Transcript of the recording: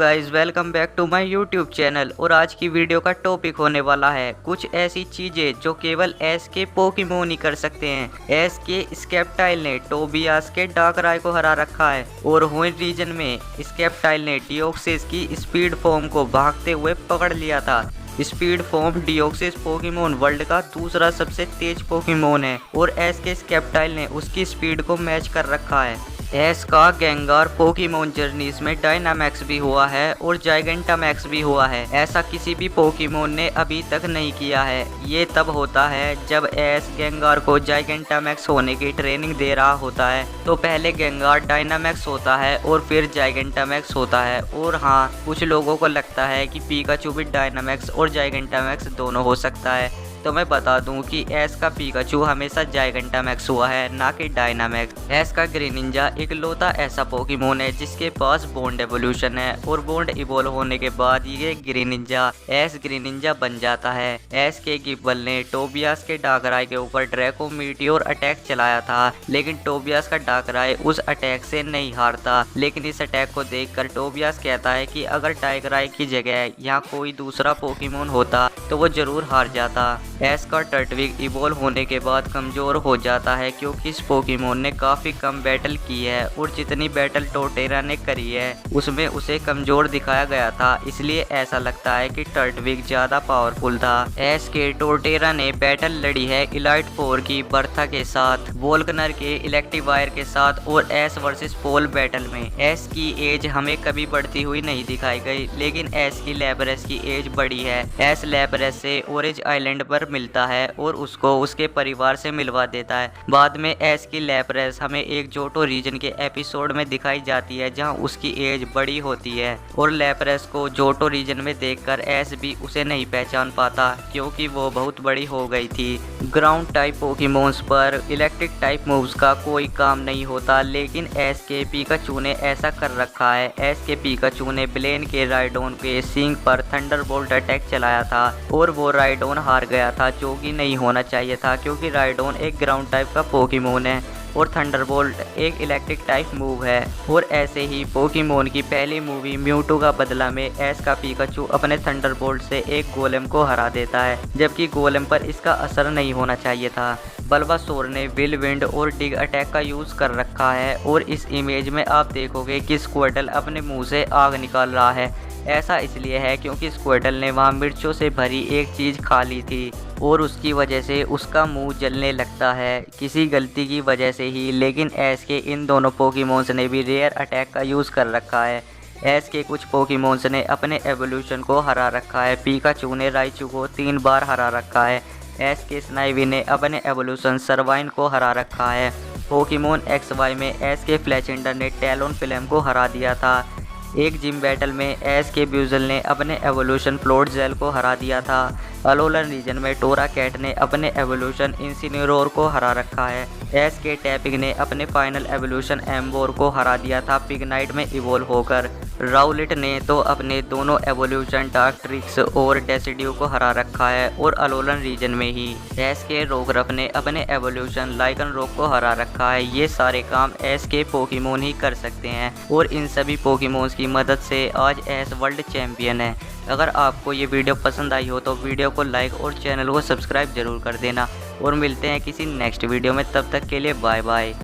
Guys, welcome back to my YouTube channel. और आज की वीडियो का टॉपिक होने वाला है कुछ ऐसी चीजें जो केवल एस के पोकेमोन ही कर सकते हैं। एस के स्केप्टाइल ने टोबियास के डार्कराय को हरा रखा है और हुइन रीजन में स्केप्टाइल ने डिओक्सिस की स्पीड फॉर्म को भागते हुए पकड़ लिया था। स्पीड फॉर्म डिओक्सिस पोकेमोन वर्ल्ड का दूसरा सबसे तेज पोकेमोन है और एस के स्केप्टाइल ने उसकी स्पीड को मैच कर रखा है। एस का गेंगार पोकेमोन जर्नीज में डायनामैक्स भी हुआ है और जाइगेंटामैक्स भी हुआ है। ऐसा किसी भी पोकेमोन ने अभी तक नहीं किया है। ये तब होता है जब एस गेंगार को जाइगेंटामैक्स होने की ट्रेनिंग दे रहा होता है। तो पहले गेंगार डायनामैक्स होता है और फिर जाइगेंटामैक्स होता है। और हाँ, कुछ लोगों को लगता है कि पिकाचू भी डायनामैक्स और जाइगेंटामैक्स दोनों हो सकता है। तो मैं बता दूं कि एस का पिकाचू हमेशा जाइगेंटामैक्स हुआ है, ना कि डायनामैक्स। एस का ग्रीनिंजा इकलौता ऐसा पोकेमोन है जिसके पास बॉन्ड एवोल्यूशन है और बॉन्ड इवोल्व होने के बाद ये ग्रीनिंजा एस ग्रीनिंजा बन जाता है। एस के गिब्बल ने टोबियास के डार्कराय के ऊपर ड्रैको मीटियोर अटैक चलाया था, लेकिन टोबियास का डार्कराय उस अटैक से नहीं हारता। लेकिन इस अटैक को देखकर टोबियास कहता है कि अगर डार्कराय की जगह यहाँ कोई दूसरा पोकेमोन होता तो वो जरूर हार जाता। एस का टर्टविग इवोल्व होने के बाद कमजोर हो जाता है क्योंकि इस पोकेमोन ने काफी कम बैटल की है और जितनी बैटल टोटेरा ने करी है उसमें उसे कमजोर दिखाया गया था, इसलिए ऐसा लगता है कि टर्टविग ज्यादा पावरफुल था। एस के टोटेरा ने बैटल लड़ी है इलाइट 4 की बर्था के साथ, वोल्कनर के इलेक्ट्रीवायर के साथ और एस वर्सेस पोल बैटल में। एस की एज हमें कभी बढ़ती हुई नहीं दिखाई गई, लेकिन एस की लैब्रेस की एज बढ़ी है। एस लैब्रेस से ओरेंज आइलैंड पर मिलता है और उसको उसके परिवार से मिलवा देता है। बाद में एस की लैब्रेस हमें एक जोटो रीजन के एपिसोड में दिखाई जाती है जहां उसकी एज बड़ी होती है और लैब्रेस को जोटो रीजन में देखकर एस भी उसे नहीं पहचान पाता क्योंकि वो बहुत बड़ी हो गई थी। ग्राउंड टाइप पोकेमोन्स पर इलेक्ट्रिक टाइप मूव्स का कोई काम नहीं होता, लेकिन एस के पिकाचू ने ऐसा कर रखा है। एस के पिकाचू ने ब्लेन के राइडोन के सिंग पर थंडरबोल्ट अटैक चलाया था और वो राइडोन हार गया था, जो कि नहीं होना चाहिए था क्योंकि राइडोन एक ग्राउंड टाइप का पोकेमोन है और थंडरबोल्ट एक इलेक्ट्रिक टाइप मूव है। और ऐसे ही पोकेमोन की पहली मूवी म्यूटू का बदला में एस का पिकाचू अपने थंडरबोल्ट से एक गोलेम को हरा देता है, जबकि गोलेम पर इसका असर नहीं होना चाहिए था। बल्बासोर ने विल विंड और डिग अटैक का यूज कर रखा है और इस इमेज में आप देखोगे कि स्क्वाडल अपने मुंह से आग निकाल रहा है। ऐसा इसलिए है क्योंकि स्क्वाडल ने वहां मिर्चों से भरी एक चीज खा ली थी और उसकी वजह से उसका मुंह जलने लगता है, किसी गलती की वजह से ही। लेकिन एस के इन दोनों पोकेमोन्स ने भी रेयर अटैक का यूज कर रखा है। एस के कुछ पोकेमोन्स ने अपने एवोल्यूशन को हरा रखा है। पिकाचू ने राइचू को 3 बार हरा रखा है। एस के स्नाइवी ने अपने एवोल्यूशन सर्वाइन को हरा रखा है। पोकेमोन XY में एस के फ्लैचेंडर ने टैलोन फ्लेम को हरा दिया था। एक जिम बैटल में एस के ब्यूजल ने अपने एवोल्यूशन फ्लोट जेल को हरा दिया था। अलोलन रीजन में टोरा कैट ने अपने एवोल्यूशन इंसिनेरोर को हरा रखा है। एस के टैपिंग ने अपने फाइनल एवोल्यूशन एम्बोर को हरा दिया था पिगनाइट में इवोल्व होकर। राउलिट ने तो अपने दोनों एवोल्यूशन डार्क ट्रिक्स और डेसिड्यू को हरा रखा है और अलोलन रीजन में ही। एस के रोगरफ ने अपने एवोल्यूशन लाइकन रोग को हरा रखा है। ये सारे काम एस के पोकेमोन ही कर सकते हैं और इन सभी पोकेमोन्स की मदद से आज एस वर्ल्ड चैंपियन है। अगर आपको ये वीडियो पसंद आई हो तो वीडियो को लाइक और चैनल को सब्सक्राइब जरूर कर देना और मिलते हैं किसी नेक्स्ट वीडियो में। तब तक के लिए बाय बाय।